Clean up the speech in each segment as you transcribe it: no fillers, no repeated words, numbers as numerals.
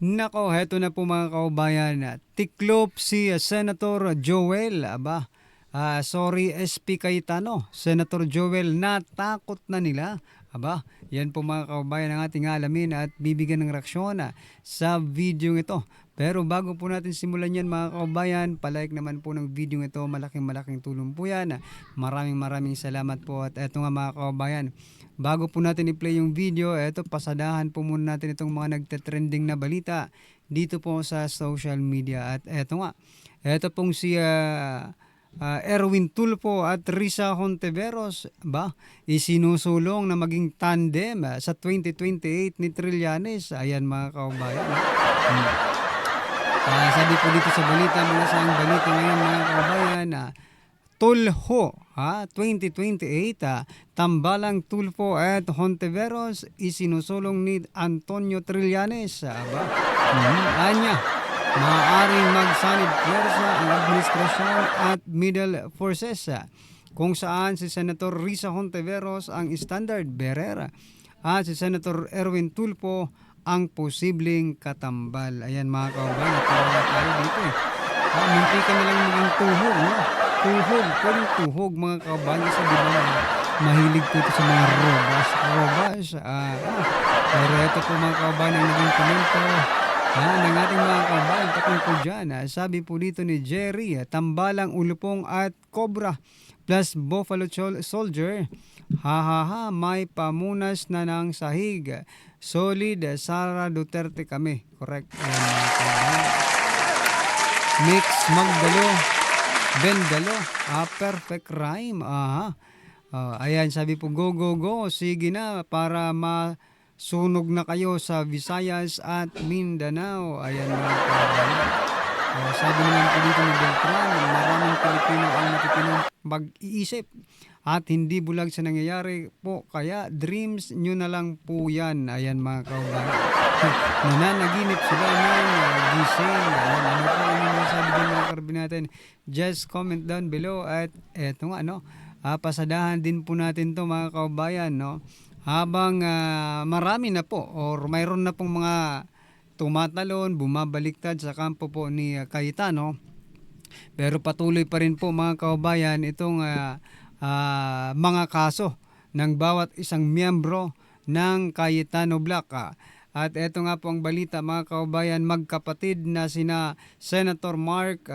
Nako, heto na po mga kaubayan. Tiklop si Senator Joel. Sorry SP Cayetano. Senator Joel, natakot na nila. Yan po mga kaubayan ang ating alamin at bibigyan ng reaksyon sa video ito. Pero bago po natin simulan yan mga kaubayan, palike naman po ng video ito. Malaking tulong po yan. Maraming salamat po. At eto nga mga kaubayan, bago po natin i-play yung video, eto pasadahan po muna natin itong mga nagte-trending na balita dito po sa social media. At eto nga, eto pong si Erwin Tulfo at Risa Hontiveros isinusulong na maging tandem sa 2028 ni Trillanes. Ayan mga kaubayan. Sabi po dito sa balita, mula sa ang balita ngayon mga kaubayan, Tulfo 2028, Tambalang Tulfo at Hontiveros isinusulong ni Antonio Trillanes. Anya, maaaring magsanib pwersa ang administrasyon at middle forces kung saan si Senator Risa Hontiveros ang standard bearer at si Senator Erwin Tulfo ang posibleng katambal. Ayan mga kaubayan, natawa tayo dito munti ka na lang maging tuhog, no? Pwedeng tuhog mga kaubayan kasi di ba mahilig po ito sa mga robas. Pero ito po mga kaubayan ang naging komento ng ating mga kaubayan patungkol dyan. Sabi po dito ni Jerry, Tambalang Ulupong at Cobra plus Buffalo Soldier. May pamunas na ng sahig. Solid, Sara Duterte kami. Correct. Mix Magdalo, Bendalo, perfect rhyme. Ayan, sabi po, go. Sige na, para masunog na kayo sa Visayas at Mindanao. Ayan mga kaubayan. Sabi naman po dito ni Beltran, maraming Pilipino ang matitinong mag-iisip at hindi bulag sa nangyayari po. Kaya dreams nyo na lang po yan. Ayan mga kaubayan. Nananaginip sila ng gising. Ayan, ano po ang masabi dyan mga karbi natin? Just comment down below. At eto nga, pasadahan din po natin to mga kaubayan. Habang marami na po or mayroon na pong mga tumatalon, bumabaliktad sa kampo po ni Cayetano. Pero patuloy pa rin po mga kaubayan itong mga kaso ng bawat isang miyembro ng Cayetano Black. At eto nga po ang balita mga kaubayan, magkapatid na sina Senator Mark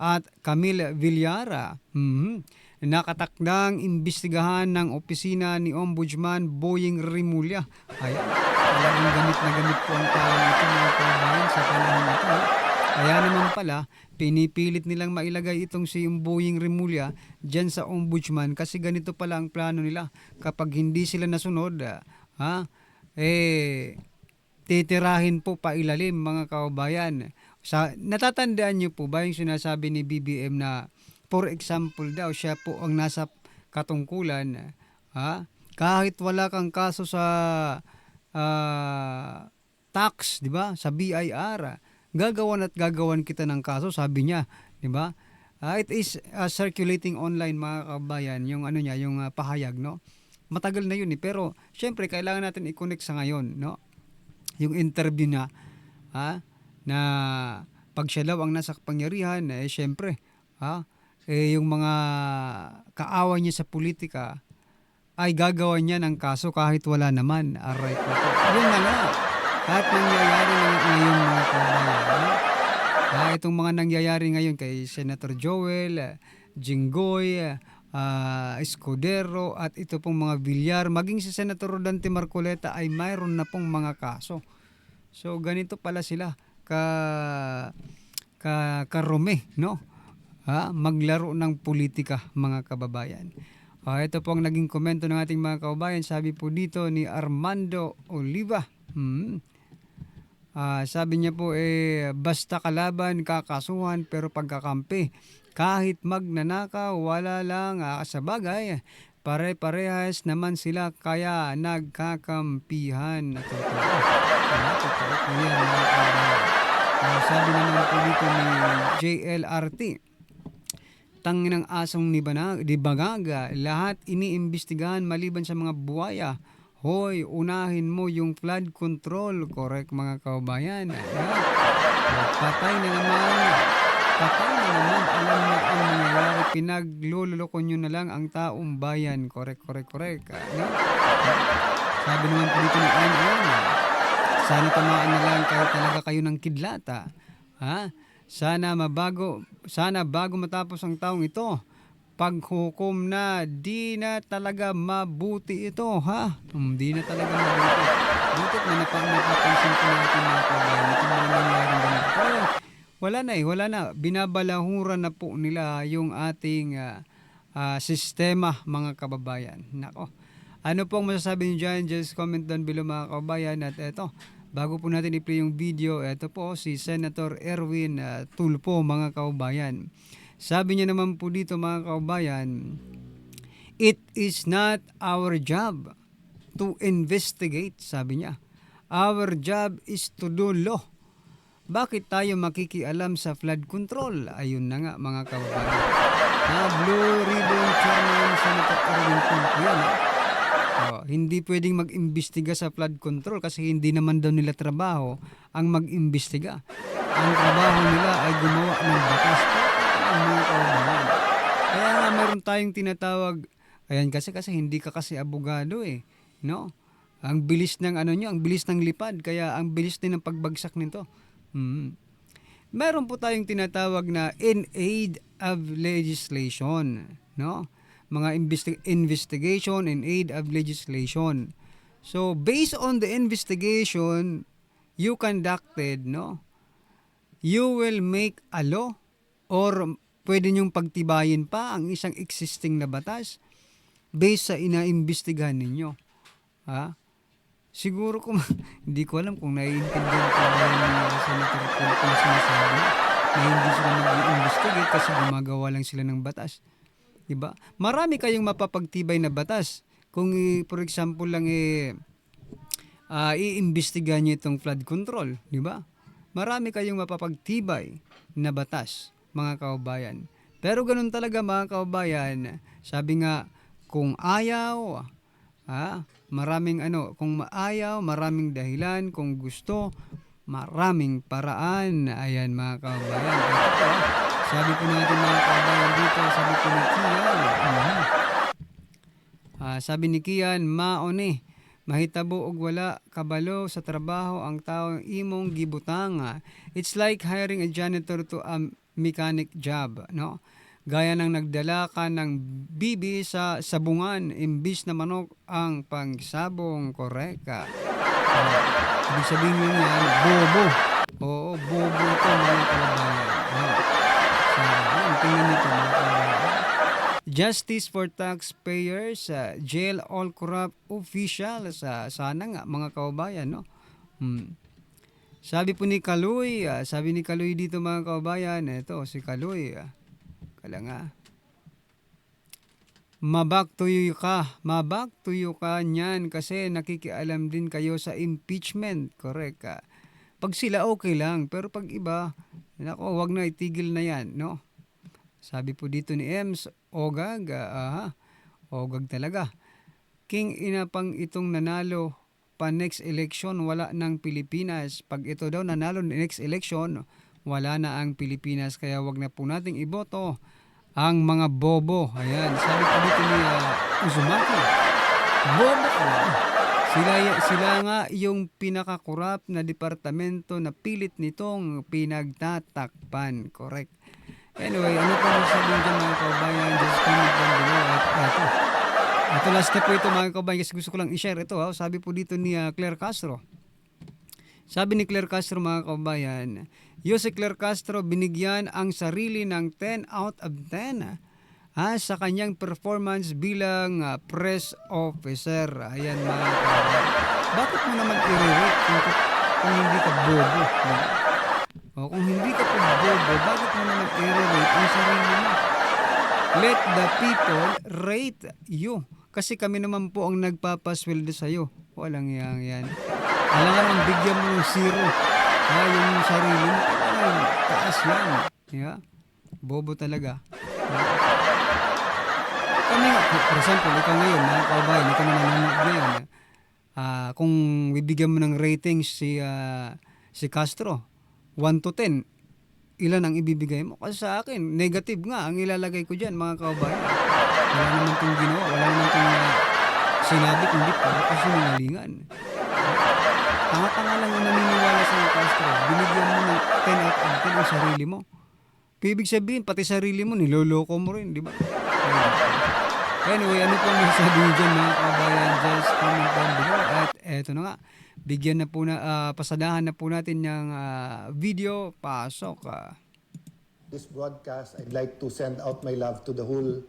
at Camille Villara. Nakatakdang imbestigahan ng opisina ni Ombudsman Boying Rimulya. Ayan, talagang gamit po ang tao ito mga kaubayan sa panahon ito. Kaya naman pala, pinipilit nilang mailagay itong si Boying Rimulya dyan sa Ombudsman kasi ganito pala ang plano nila. Kapag hindi sila nasunod, titirahin po pailalim mga kaubayan. Natatandaan niyo po ba yung sinasabi ni BBM na for example daw, siya po ang nasa katungkulan, kahit wala kang kaso sa tax, di ba? Sa BIR, gagawan kita ng kaso, sabi niya, di ba? It is circulating online mga kabayan, yung ano niya, yung pahayag, no? Matagal na yun pero syempre kailangan natin i-connect sa ngayon, no? Yung interview na na pag siya daw ang nasa kapangyarihan, syempre, yung mga kaaway niya sa politika ay gagawa niya ng kaso kahit wala naman. Aray ko. Yun na nga. At nangyayari na ngayon mga kabayan. Itong mga nangyayari ngayon kay Senator Joel, Jinggoy, Escudero at ito pong mga Villar, maging si Senator Rodante Marcoleta ay mayroon na pong mga kaso. So ganito pala sila karume, no? Maglaro ng politika mga kababayan. Ito po ang naging komento ng ating mga kababayan. Sabi po dito ni Armando Oliva. Sabi niya po basta kalaban kakasuhan pero pagkakampi kahit magnanakaw wala lang sa bagay. Pare-parehas naman sila kaya nagkakampihan. Totoo po yan mga kababayan. Sabi naman po dito ni JLRT, tangin ng asong di Bagaga, lahat iniimbestigahan maliban sa mga buwaya. Hoy, unahin mo yung flood control. Correct mga kababayan. Ayan. Patay na naman. Patay na naman. Alam na ang mangyayari. Pinagluloko nyo na lang ang taong bayan. Correct, correct, correct. No? Sabi naman po dito ni NN, sana tamaan na lang kayo talaga kayo ng kidlata. Ha? Sana bago matapos ang taong ito, paghukom na di na talaga mabuti ito, ha? Di na talaga mabuti. Butit na napapansin ko natin mga kabayan. Ito mga nangyaring ganito. Pero wala na. Binabalahura na po nila yung ating sistema mga kababayan. Nako. Ano pong masasabi niyo dyan? Just comment down below mga kababayan. At eto, bago po natin i-play yung video, eto po si Senator Erwin Tulfo mga kababayan. Sabi niya naman po dito mga kababayan, it is not our job to investigate, sabi niya. Our job is to do law. Bakit tayo makikialam sa flood control? Ayun na nga mga kababayan. Blue Ribbon Chairman Senator Erwin Tulfo yan. Hindi pwedeng mag-imbestiga sa flood control kasi hindi naman daw nila trabaho ang mag-imbestiga. Ang trabaho nila ay gumawa ng batas. Kaya nga meron tayong tinatawag, ayan kasi hindi ka kasi abogado no? Ang bilis ng ang bilis ng lipad, kaya ang bilis din ng pagbagsak nito. Meron po tayong tinatawag na in aid of legislation, no? Mga investigation in aid of legislation. So, based on the investigation you conducted, no? You will make a law or pwede niyong pagtibayin pa ang isang existing na batas based sa inaimbestigahan ninyo. Ha? Siguro hindi ko alam kung naiintindihan ko ba yung Senator Tulfo sinasabi na hindi sila mag-investigate kasi gumagawa lang sila ng batas. Diba? Marami kayong mapapagtibay na batas. Kung for example lang iimbestigahan niyo itong flood control, di ba? Marami kayong mapapagtibay na batas, mga kababayan. Pero ganun talaga mga kababayan, sabi nga kung ayaw, kung maayaw, maraming dahilan, kung gusto, maraming paraan. Ayan mga kababayan. Ito, sabi po natin mga kababayan dito, sabi po ni Kian. Sabi ni Kian, maone, mahitabo og wala kabalo sa trabaho ang taong imong gibutang. It's like hiring a janitor to a mechanic job, no? Gaya ng nagdala ka ng bibi sa sabungan, imbis na manok ang pangsabong, koreka. Ibig sabihin nyo yan, bobo. Oo, bobo ito mga kababayan. Tingnan nito mga kababayan. Justice for taxpayers, jail all corrupt officials. Sana nga mga kababayan, no? Sabi po ni Kaloy, sabi ni Kaloy dito mga kababayan, ito si Kaloy, kala nga. Mabak tuyo ka niyan kasi nakikialam din kayo sa impeachment, correct ka. Pag sila okay lang, pero pag iba, nako, wag na, itigil na yan, no? Sabi po dito ni Ems, Ogag, Ogag talaga. King inapang itong nanalo pa next election, wala ng Pilipinas. Pag ito daw nanalo next election, wala na ang Pilipinas. Kaya wag na po nating iboto ang mga bobo. Ayan, sabi po dito ni Uzumaki, bobo ka na. Sila nga yung pinakakurap na departamento na pilit nitong pinagtatakpan. Correct. Anyway, ano po sabihin dyan mga kababayan? Just comment down below. Ito last na po ito mga kababayan kasi gusto ko lang i-share ito. Sabi po dito ni Claire Castro. Sabi ni Claire Castro mga kababayan, si Claire Castro binigyan ang sarili ng 10 out of 10 sa kanyang performance bilang press officer. Ayan mga kababayan. Bakit mo naman i-rate kung hindi ka bobo? Kung hindi ka po bobo, bakit mo naman i-rate ang sarili mo? Let the people rate you. Kasi kami naman po ang nagpapasweldo sa'yo. Walang yan. Alam nga bigyan mo ng zero. Yung sarili mo, taas yan. Yeah? Bobo talaga. Kami nga, for example, ikaw ngayon, mga kaubayan, ikaw na nanonood ngayon. Kung bibigyan mo ng ratings si Castro, 1 to 10, ilan ang ibibigay mo? Kasi sa akin, negative nga ang ilalagay ko diyan, mga kababayan. Wala naman 'tong ginawa, wala naman 'tong sinabi kundi para kasinungalingan. Tanga-tanga lang yung naniniwala sa Castro. Binigyan mo ng 10 out of 10 ang sarili mo. Ibig sabihin, pati sarili mo, niloloko mo rin, di ba? Anyway, ano po ang masasabi niyo dyan, mga kababayan? Just comment down below. At eto na nga, bigyan na po pasadahan na po natin ng video. Pasok. This broadcast, I'd like to send out my love to the whole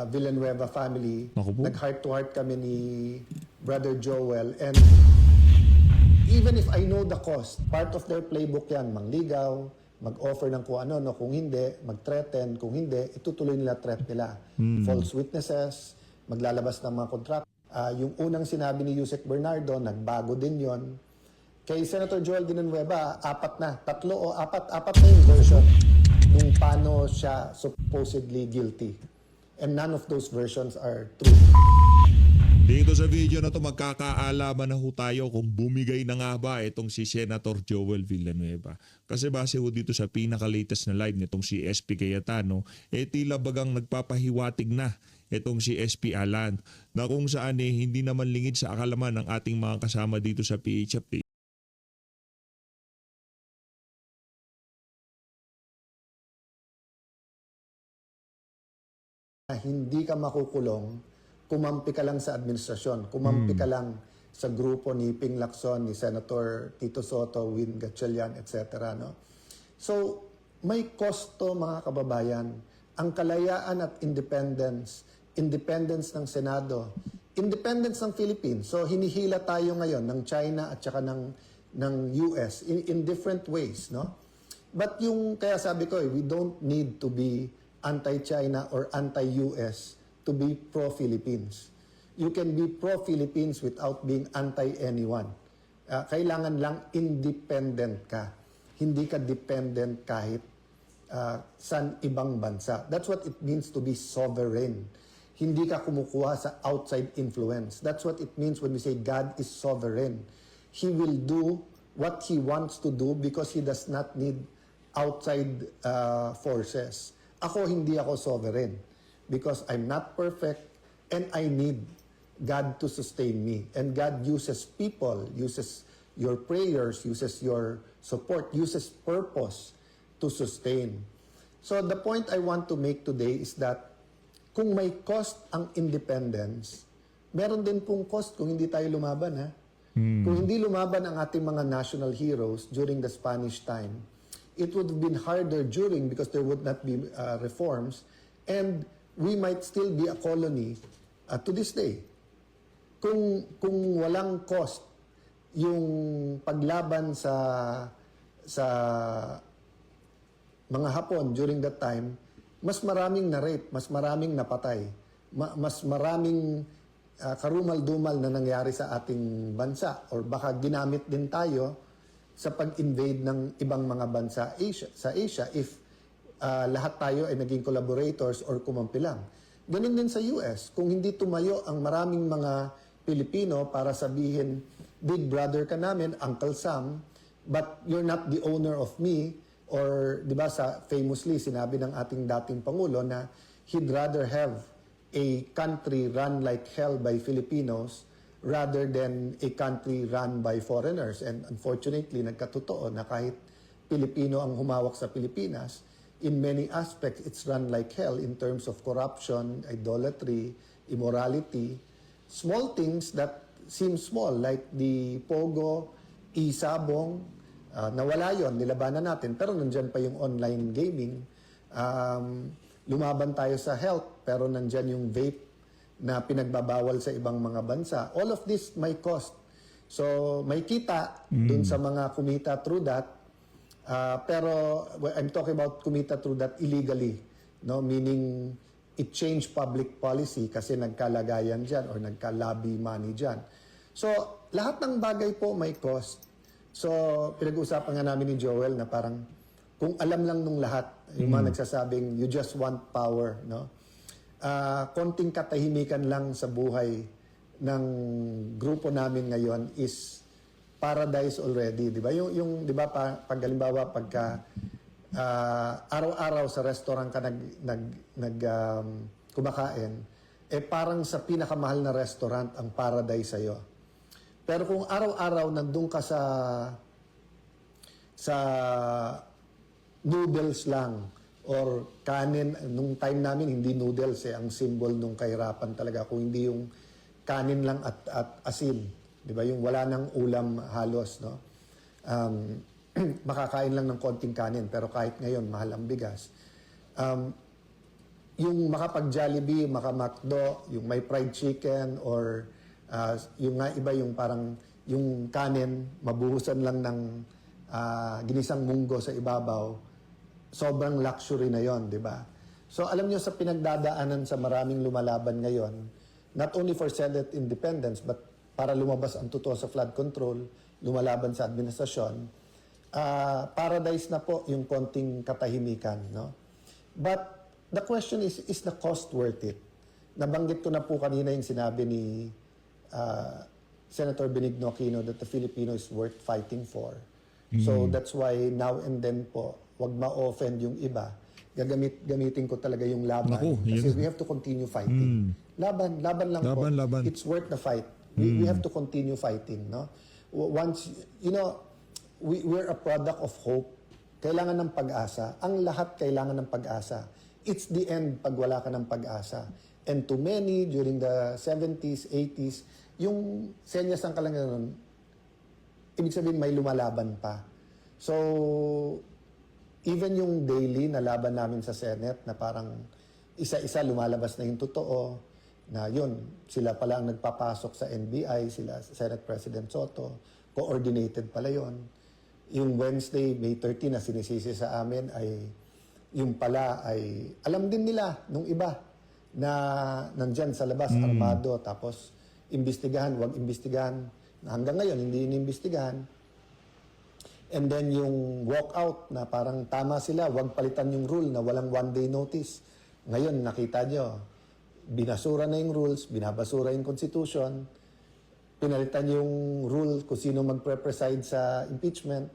Villanueva family. Ako po. Nag-heart-to-heart kami ni Brother Joel. And even if I know the cost, part of their playbook yan, mangligaw, mag-offer ng kung ano, no, kung hindi, mag-threaten, kung hindi, itutuloy nila threat nila. False witnesses, maglalabas ng mga contract. Yung unang sinabi ni Yusek Bernardo, nagbago din yon. Kay Senator Joel Villanueva, apat na na yung version nung paano siya supposedly guilty. And none of those versions are true. Dito sa video na to magkakaalaman na ho tayo kung bumigay na nga ba itong si Senator Joel Villanueva. Kasi base ho dito sa pinaka-latest na live nitong si SP Cayetano, tila bagang nagpapahiwatig na itong si SP Alan na kung saan hindi naman lingid sa akalaman ng ating mga kasama dito sa PH Update. Hindi ka makukulong, kumampi ka lang sa administrasyon, kumampi ka lang sa grupo ni Ping Lacson, ni Senator Tito Soto, Win Gatchalian, etc. No? So, may kosto, mga kababayan, ang kalayaan at independence ng Senado, independence ng Philippines. So, hinihila tayo ngayon ng China at saka ng US in different ways. No? But kaya sabi ko, we don't need to be anti-China or anti-US to be pro-Philippines. You can be pro-Philippines without being anti-anyone. Kailangan lang independent ka. Hindi ka dependent kahit sa ibang bansa. That's what it means to be sovereign. Hindi ka kumukuha sa outside influence. That's what it means when we say God is sovereign. He will do what He wants to do because He does not need outside forces. Hindi ako sovereign because I'm not perfect and I need God to sustain me. And God uses people, uses your prayers, uses your support, uses purpose to sustain. So the point I want to make today is that kung may cost ang independence, meron din pong cost kung hindi tayo lumaban. Kung hindi lumaban ang ating mga national heroes during the Spanish time, it would have been harder during because there would not be reforms and we might still be a colony to this day. Kung walang cost yung paglaban sa mga Hapon during that time, mas maraming na-rape, mas maraming napatay, mas maraming karumal-dumal na nangyari sa ating bansa or baka ginamit din tayo sa pag-invade ng ibang mga bansa sa Asia if lahat tayo ay naging collaborators or kumampi lang. Ganun din sa US. Kung hindi tumayo ang maraming mga Pilipino para sabihin, big brother ka namin, Uncle Sam, but you're not the owner of me, or di ba famously sinabi ng ating dating Pangulo na he'd rather have a country run like hell by Filipinos rather than a country run by foreigners. And unfortunately, nagkatotoo na kahit Pilipino ang humawak sa Pilipinas, in many aspects, it's run like hell in terms of corruption, idolatry, immorality, small things that seem small, like the Pogo, Isabong, nawala yon, nilabanan natin, pero nandyan pa yung online gaming. Lumaban tayo sa health, pero nandyan yung vape na pinagbabawal sa ibang mga bansa. All of this may cost. So may kita dun sa mga kumita through that. Pero I'm talking about kumita through that illegally. No? Meaning it changed public policy kasi nagkalagayan dyan or nagka-lobby money dyan. So lahat ng bagay po may cost. So pinag-uusapan nga namin ni Joel na parang kung alam lang nung lahat, yung mga nagsasabing you just want power, no? Konting katahimikan lang sa buhay ng grupo namin ngayon is paradise already, 'di ba? Yung 'di ba pag halimbawa pagka araw-araw sa restaurant ka kumakain, parang sa pinakamahal na restaurant ang paradise sa'yo. Pero kung araw-araw nandun ka sa noodles lang or kanin, nung time namin hindi noodles ang symbol nung kahirapan talaga, kung hindi yung kanin lang at asin, 'di ba? Yung wala nang ulam halos, no? Makakain lang ng konting kanin, pero kahit ngayon mahal ang bigas. Yung makapag-Jollibee, maka-McDo, yung may fried chicken or yung nga iba yung parang yung kanin mabuhusan lang ng ginisang munggo sa ibabaw, sobrang luxury na yon, di ba? So alam niyo sa pinagdadaanan sa maraming lumalaban ngayon, not only for Senate independence but para lumabas ang totoo sa flood control, lumalaban sa administrasyon, paradise na po yung konting katahimikan, no? But the question is the cost worth it? Nabanggit ko na po kanina yung sinabi ni Senator Benigno Aquino that the Filipino is worth fighting for. So that's why now and then po, wag ma-offend yung iba. Gamitin ko talaga yung laban. Naku, kasi yun. we have to continue fighting. Laban lang po. Laban. It's worth the fight. We have to continue fighting, no? Once, we're a product of hope. Kailangan ng pag-asa. Ang lahat kailangan ng pag-asa. It's the end pag wala ka ng pag-asa. And to many, during the 70s, 80s, yung senyas ng kalanganan, ibig sabihin may lumalaban pa. So, even yung daily na laban namin sa Senate na parang isa-isa lumalabas na yung totoo, na yun, sila pala ang nagpapasok sa NBI, sila Senate President Soto, coordinated pala yun. Yung Wednesday, May 13 na sinisisi sa amin ay yung pala ay alam din nila nung iba na nandyan sa labas, armado, tapos imbestigahan, wag imbestigahan. Hanggang ngayon, hindi inimbestigahan. And then yung walkout na parang tama sila, wag palitan yung rule na walang one-day notice. Ngayon, nakita nyo, binasura na yung rules, binabasura yung constitution, pinalitan yung rule kung sino magpre-preside sa impeachment.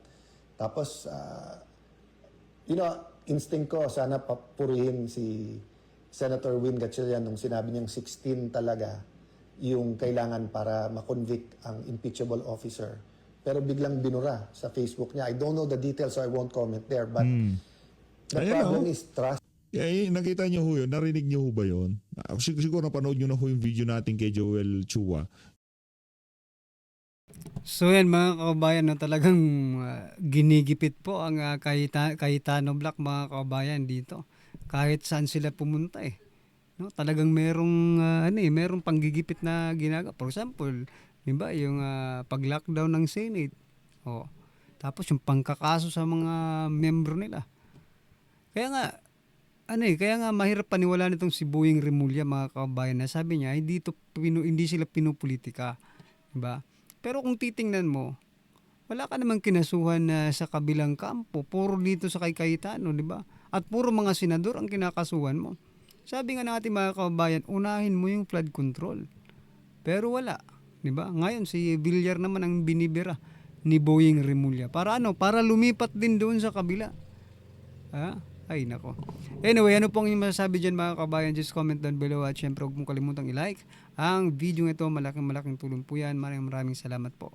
Tapos, instinct ko, sana papurihin si Senator Win Gatchalian nung sinabi niyang 16 talaga yung kailangan para makonvict ang impeachable officer. Pero biglang binura sa Facebook niya. I don't know the details so I won't comment there. But the Ayan, problem is trust. Nakita niyo ho yun, narinig niyo ho ba yun? Siguro napanood niyo na ho yung video natin kay Joel Chua. So yan mga kababayan, no, talagang ginigipit po ang Cayetano Black, mga kababayan, dito. Kahit saan sila pumunta no, talagang merong panggigipit na ginagawa. For example, 'di ba, yung pag-lockdown ng Senate. Tapos yung pangkakaso sa mga membro nila. Kaya nga mahirap paniwalaan nitong si Boying Remulla, mga kababayan, na sabi niya hindi sila pinupolitika, 'di ba? Pero kung titingnan mo, wala ka namang kinasuhan na sa kabilang kampo. Puro dito sa kay Cayetano, 'di ba? At puro mga senador ang kinakasuhan mo. Sabi nga natin, mga kababayan, unahin mo yung flood control. Pero wala, 'di ba? Ngayon si Villar naman ang binibira ni Boying Remulla. Para lumipat din doon sa kabila. Ay nako. Anyway, ano pong yung masasabi dyan, mga kababayan? Just comment down below at syempre huwag mong kalimutang i-like ang video ito. Malaking tulong po yan. Maraming salamat po.